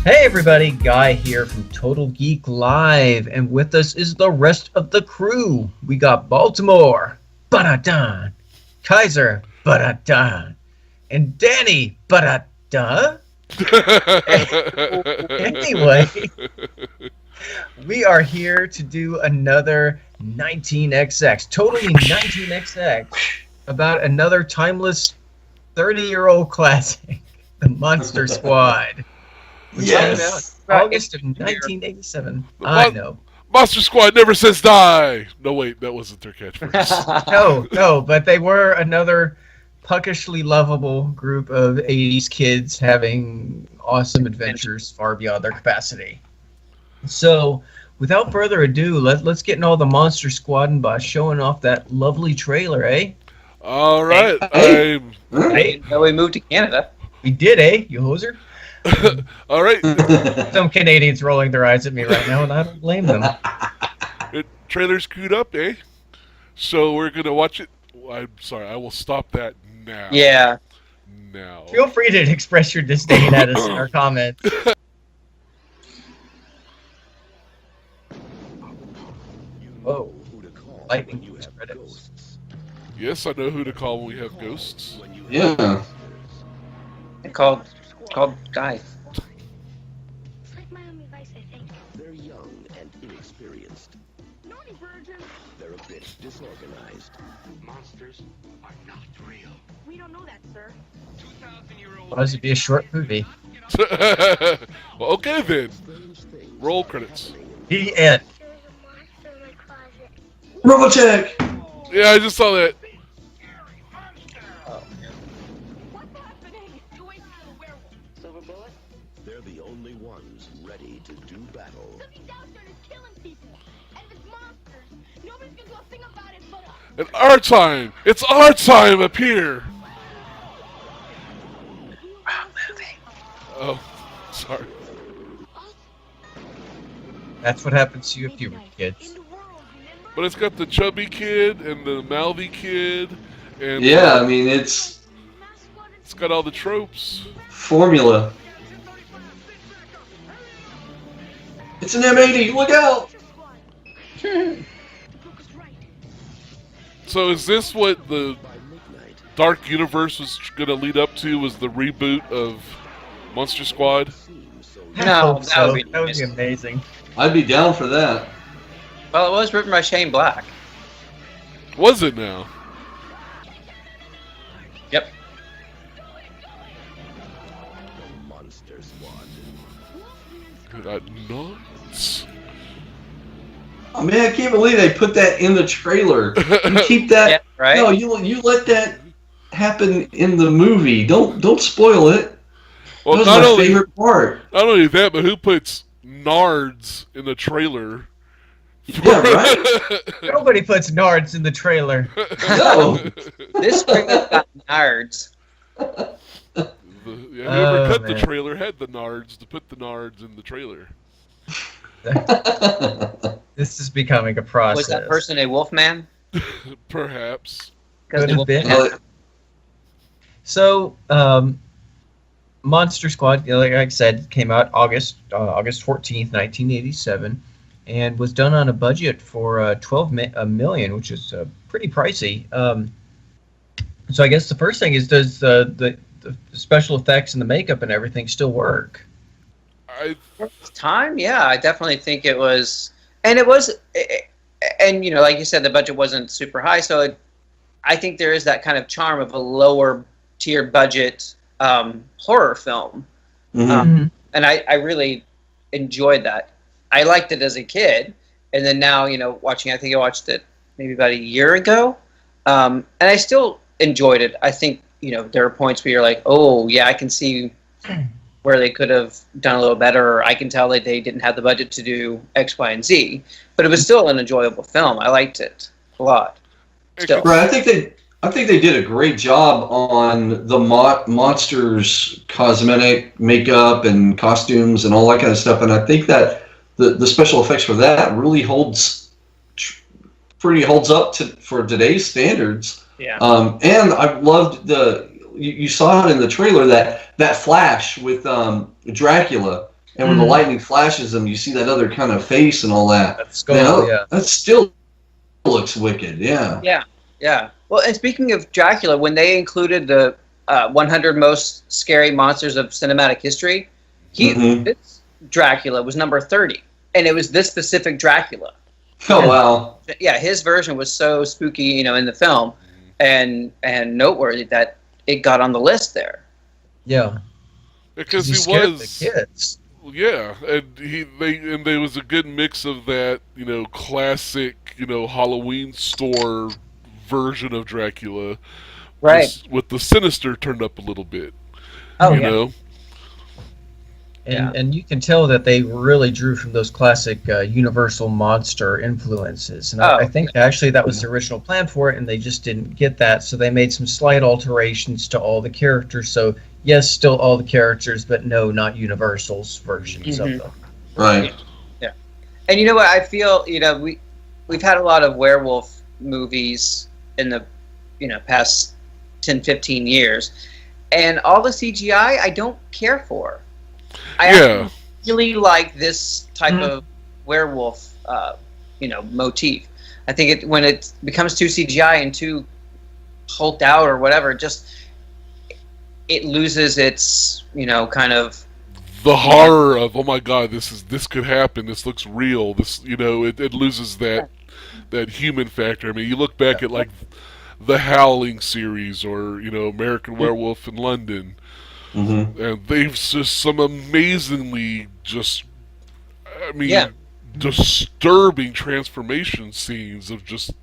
Hey everybody, Guy here from Total Geek Live, and with us is the rest of the crew. We got Baltimore, Ba-da-dan, Kaiser, Ba-da-dan, and Danny, Ba-da-da. Anyway, we are here to do another 19XX, totally 19XX, about another timeless 30-year-old classic, The Monster Squad. Which came out August of 1987. I know. Monster Squad never says die. No, wait, that wasn't their catchphrase. No, but they were another puckishly lovable group of 80s kids having awesome adventures far beyond their capacity. So, without further ado, let's get in all the Monster Squad by showing off that lovely trailer, eh? All right. Hey, we moved to Canada. We did, eh, you hoser? All right. Some Canadians rolling their eyes at me right now, and I don't blame them. Trailer's queued up, eh? So we're going to watch it. I'm sorry, I will stop that now. Yeah. Now. Feel free to express your disdain at us in our comments. Whoa. Lightning use credits. Yes, I know who to call when we have ghosts. Yeah. Called Guy. It's like Miami Vice, I think. They're young and inexperienced. Naughty virgin. They're a bit disorganized. Monsters are not real. We don't know that, sir. 2,000-year-old. Why does it be a short movie? Well, okay then. Strange things Roll are credits. happening. The end. There's a monster in my closet. Robotech! Yeah, I just saw that. What's happening? You ain't a werewolf. Silver bullet? They're the only ones ready to do battle. So he's out there and killing people. And it's monsters. Nobody's gonna do a thing about it but us. It's our time. It's our time up here. Oh, sorry. That's what happens to you if you were kids. In the world, remember? But it's got the chubby kid and the mouthy kid, and Yeah, I mean, it's it's got all the tropes. formula. It's an M80, look out! So is this what the By midnight, Dark Universe was going to lead up to? Was the reboot of Monster Squad? seems so I No, hope that so. would be That would nice. be amazing. I'd be down for that. Well, it was written by Shane Black. Was it now? Yep. the Monster Squad. Nuts. Oh man, I can't believe they put that in the trailer. You keep that. Yeah, right? No, you let that happen in the movie. Don't spoil it. Well, That was not my only favorite part. not only that, but who puts nards in the trailer? Yeah, right? Nobody puts Nards in the trailer. No. This trailer got nards. Whoever cut the man. trailer had the nards to put the nards in the trailer. This is becoming a process. Was that person a Wolfman? Perhaps. Because Could the have been. Wolfman. So, Monster Squad, like I said, came out August 14th, 1987, and was done on a budget for $12 million, which is pretty pricey. So I guess the first thing is, does the special effects and the makeup and everything still work? Time, yeah, I definitely think it was, and it was, and you know, like you said, the budget wasn't super high, so I think there is that kind of charm of a lower tier budget horror film, Mhm. and I really enjoyed that. I liked it as a kid, and then now, you know, watching, I think I watched it maybe about a year ago, and I still enjoyed it. I think, you know, there are points where you're like, oh yeah, I can see where they could have done a little better, or I can tell that they didn't have the budget to do X, Y, and Z. But it was still an enjoyable film. I liked it a lot. Still. Right, I think they did a great job on the monsters' cosmetic makeup and costumes and all that kind of stuff. And I think that the special effects for that really holds up for today's standards. Yeah. And I loved you saw it in the trailer, that flash with Dracula and when the lightning flashes them, you see that other kind of face and all that. That skull, yeah. That still looks wicked. Yeah. Yeah. Well, and speaking of Dracula, when they included the 100 most scary monsters of cinematic history, this Dracula was number 30, and it was this specific Dracula. Oh wow! Yeah, his version was so spooky, in the film, and noteworthy that it got on the list there. Yeah, because he scared was the kids. Yeah, and there was a good mix of that, classic, Halloween store version of Dracula, Right? just with the sinister turned up a little bit. Oh, you yeah. know? And you can tell that they really drew from those classic Universal monster influences. And I think actually that was the original plan for it, and they just didn't get that. So they made some slight alterations to all the characters. So, yes, still all the characters, but no, not Universal's versions of them. Right. Yeah. And you know what? I feel, we've had a lot of werewolf movies in the, past 10, 15 years. And all the CGI I don't care for. I really like this type of werewolf, motif. I think when it becomes too CGI and too hulked out or whatever, it loses its, kind of the horror of, oh my god, this could happen. This looks real. This, it loses that human factor. I mean, you look back at like the Howling series or American Werewolf in London. Mm-hmm. And they've just some amazingly disturbing transformation scenes of just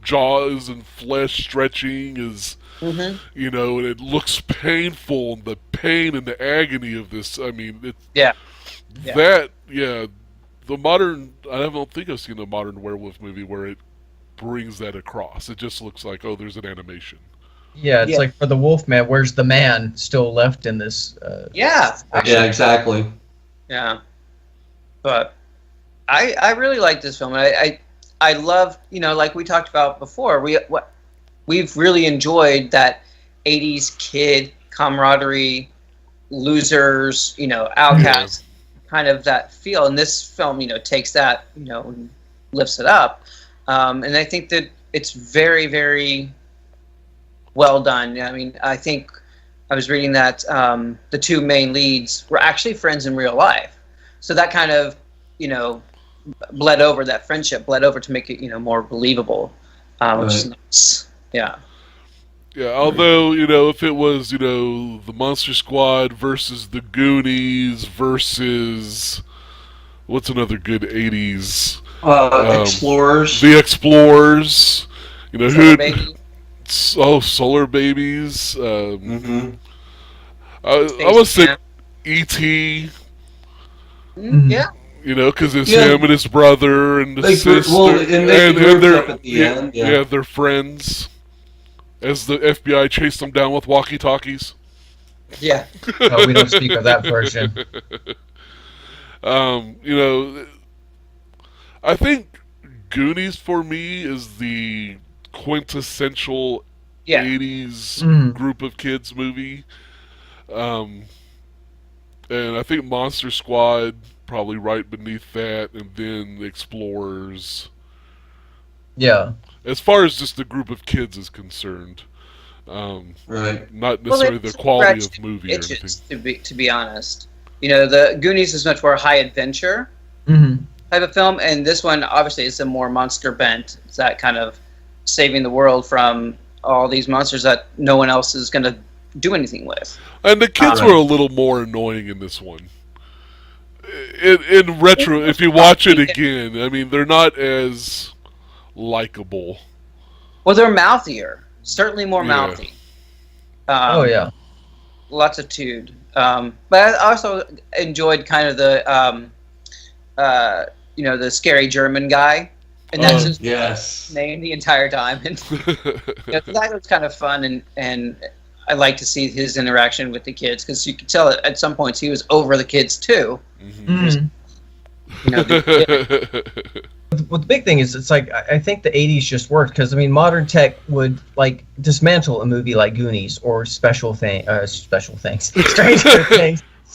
jaws and flesh stretching and it looks painful, and the pain and the agony of this. I mean, the modern. I don't think I've seen a modern werewolf movie where it brings that across. It just looks like, oh, there's an animation. Yeah, it's like for the Wolfman, where's the man still left in this? Yeah, exactly. Yeah, but I really like this film. I love, like we talked about before. We've really enjoyed that 80s kid camaraderie, losers, outcasts, kind of that feel. And this film, takes that, and lifts it up. And I think that it's very, very well done. I mean, I think I was reading that the two main leads were actually friends in real life. So that kind of, that friendship bled over to make it, more believable, which is nice. Yeah. Yeah, although, if it was, the Monster Squad versus the Goonies versus, what's another good 80s? Explorers. The Explorers. Solar Baby. Solar Babies. I would say E.T. Yeah. Because it's him and his brother and the sister. And they're friends. As the FBI chased them down with walkie-talkies. Yeah. No, we don't speak of that version. I think Goonies for me is the quintessential 80s group of kids movie. And I think Monster Squad probably right beneath that, and then Explorers. Yeah. As far as just the group of kids is concerned. Right. Not necessarily the quality of movie or anything. To be honest. The Goonies is much more high adventure type of film, and this one obviously is a more monster bent. It's that kind of saving the world from all these monsters that no one else is going to do anything with. And the kids were a little more annoying in this one. In retro, if you watch it again, I mean, they're not as likable. Well, they're mouthier. Certainly more mouthy. Lots of tude. But I also enjoyed kind of the, the scary German guy. And that's his name the entire time. And that was kind of fun, and I like to see his interaction with the kids, because you could tell at some points he was over the kids too. Well, the big thing is, it's like, I think the 80s just worked, because, I mean, modern tech would, dismantle a movie like Goonies or Stranger Things.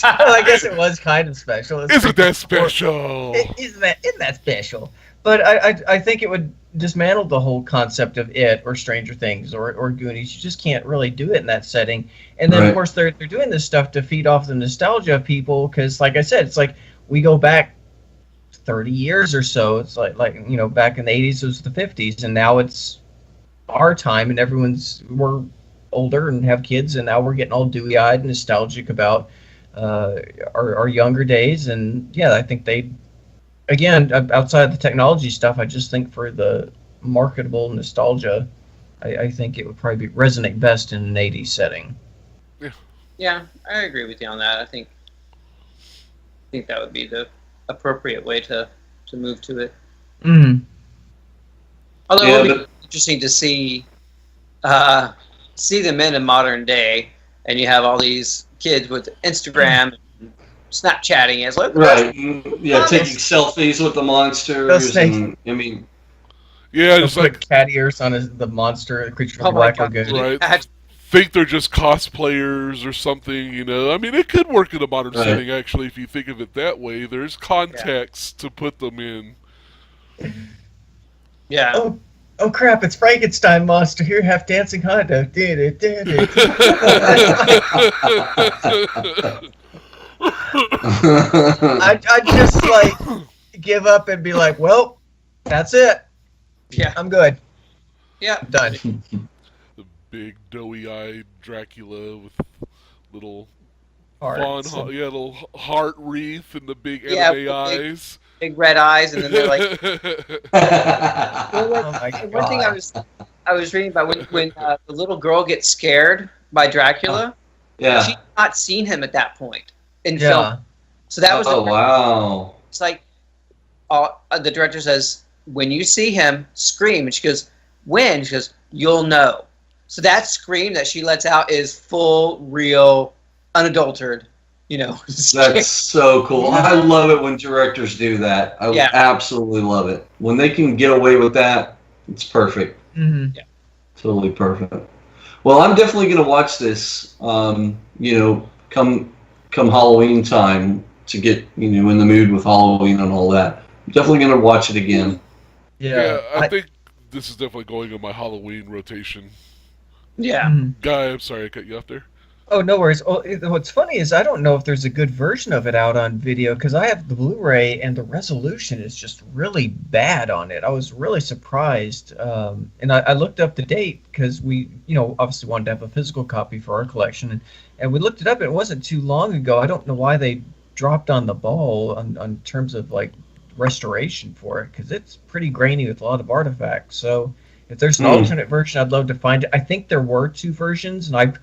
Well, I guess it was kind of special. Isn't that special? Isn't that special? But I think it would dismantle the whole concept of It or Stranger Things or Goonies. You just can't really do it in that setting. And then, of course, they're doing this stuff to feed off the nostalgia of people because, like I said, it's like we go back 30 years or so. It's like back in the 80s, it was the 50s, and now it's our time, and we're older and have kids, and now we're getting all dewy-eyed and nostalgic about our younger days. And yeah, I think again, outside of the technology stuff, I just think for the marketable nostalgia, I think it would probably resonate best in an 80s setting. Yeah, I agree with you on that. I think that would be the appropriate way to move to it. Mm. Although it would be interesting to see them in a modern day, and you have all these kids with Instagram and Snapchatting. It's like, right, yeah, taking selfies with the monsters. And, I mean, yeah, just like cat ears on the monster, the creature from the Black Lagoon. Right. Think they're just cosplayers or something, I mean, it could work in a modern setting, actually, if you think of it that way. There's context to put them in. Yeah. Oh crap, it's Frankenstein monster. Here, have dancing Honda. I'd just give up and be like, well, that's it. Yeah. I'm good. Yeah. I'm done. The big doughy-eyed Dracula with little little heart wreath and the big anime eyes. Big red eyes, and then they're like. Oh my God. One thing I was reading about when the little girl gets scared by Dracula. Yeah. She's not seen him at that point in film. So that was. Wow. It's like, the director says, when you see him, scream, and she goes, when? She goes, you'll know. So that scream that she lets out is full, real, unadulterated. That's so cool. I love it when directors do that. I absolutely love it. When they can get away with that, it's perfect. Mm-hmm. Yeah. Totally perfect. Well, I'm definitely going to watch this, come Halloween time to get, in the mood with Halloween and all that. I'm definitely going to watch it again. Yeah, I think this is definitely going on my Halloween rotation. Yeah. Mm-hmm. Guy, I'm sorry I cut you off there. Oh, no worries. Oh, what's funny is I don't know if there's a good version of it out on video because I have the Blu-ray and the resolution is just really bad on it. I was really surprised. And I looked up the date because we, obviously wanted to have a physical copy for our collection. And we looked it up. It wasn't too long ago. I don't know why they dropped on the ball on terms of restoration for it because it's pretty grainy with a lot of artifacts. So if there's an alternate version, I'd love to find it. I think there were two versions, and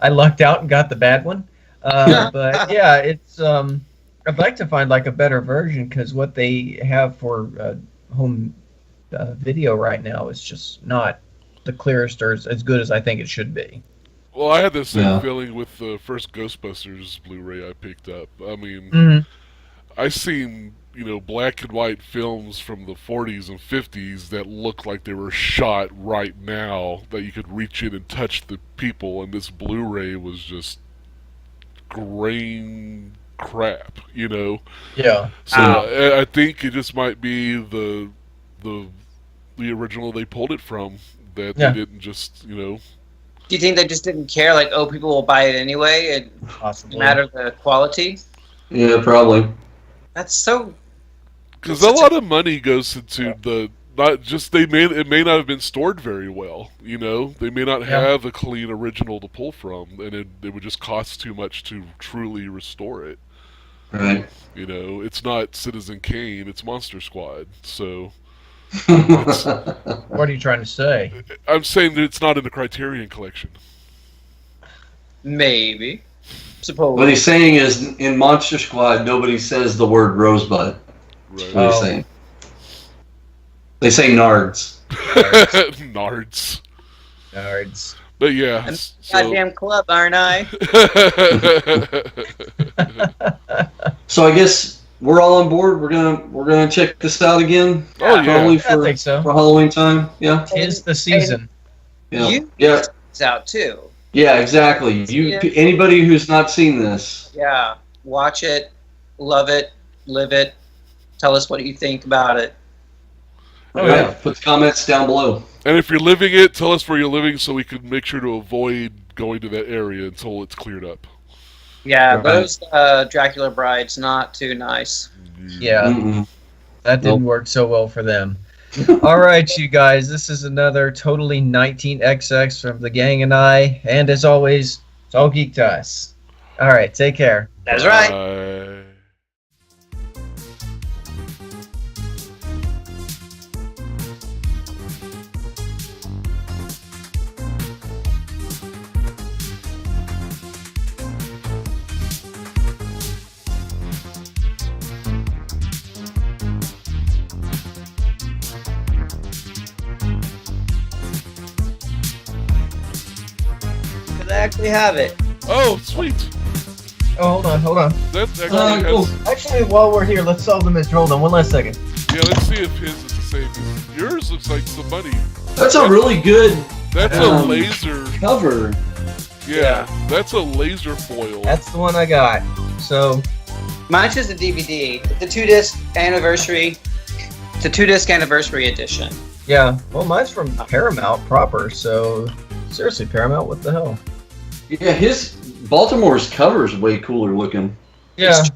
I lucked out and got the bad one. But yeah, it's I'd like to find a better version because what they have for home video right now is just not the clearest or as good as I think it should be. Well, I had the same feeling with the first Ghostbusters Blu-ray I picked up. I mean, I've seen black and white films from the 40s and 50s that look like they were shot right now, that you could reach in and touch the people, and this Blu-ray was just grain crap, Yeah. So I think it just might be the original they pulled it from, that they didn't just, Do you think they just didn't care? People will buy it anyway, and Possibly. no matter the quality? Yeah, probably. That's so... Because a lot of money goes into it may not have been stored very well, They may not have a clean original to pull from, and it would just cost too much to truly restore it. Right. It's not Citizen Kane, it's Monster Squad, so... What are you trying to say? I'm saying that it's not in the Criterion Collection. Maybe. Suppose. What he's saying is, in Monster Squad, nobody says the word rosebud. Right. What he's saying. They say nards. Nards. Nerds. But yeah. I'm goddamn club, aren't I? So I guess we're all on board. We're gonna check this out again. Oh yeah. Probably I think so. for Halloween time. Yeah. Tis the season. Yeah. It's out too. Yeah. Exactly. Anybody who's not seen this. Yeah. watch it, love it, live it. Tell us what you think about it. Oh, Yeah, yeah. put the comments down below. And if you're living it, tell us where you're living so we can make sure to avoid going to that area until it's cleared up. Yeah, Right. those Dracula brides, not too nice. Yeah, Mm-mm. that didn't work so well for them. All right, you guys, this is another totally 19XX from the gang and I. And as always, it's all geek to us. All right, take care. That's right. Bye. Because I actually have it. Oh, sweet. Oh, hold on. That actually Cool. has... Actually, while we're here, let's solve the mystery. Hold on, one last second. Yeah, let's see if his is the same. 'Cause yours looks like some money. That's a really good That's a laser. cover. Yeah, that's a laser foil. That's the one I got. So, Mine's just a DVD. It's a 2-disc anniversary. It's a 2-disc anniversary edition. yeah. Well, mine's from Paramount proper. So, seriously, Paramount, what the hell? Yeah, his Baltimore's cover is way cooler looking. Yeah. It's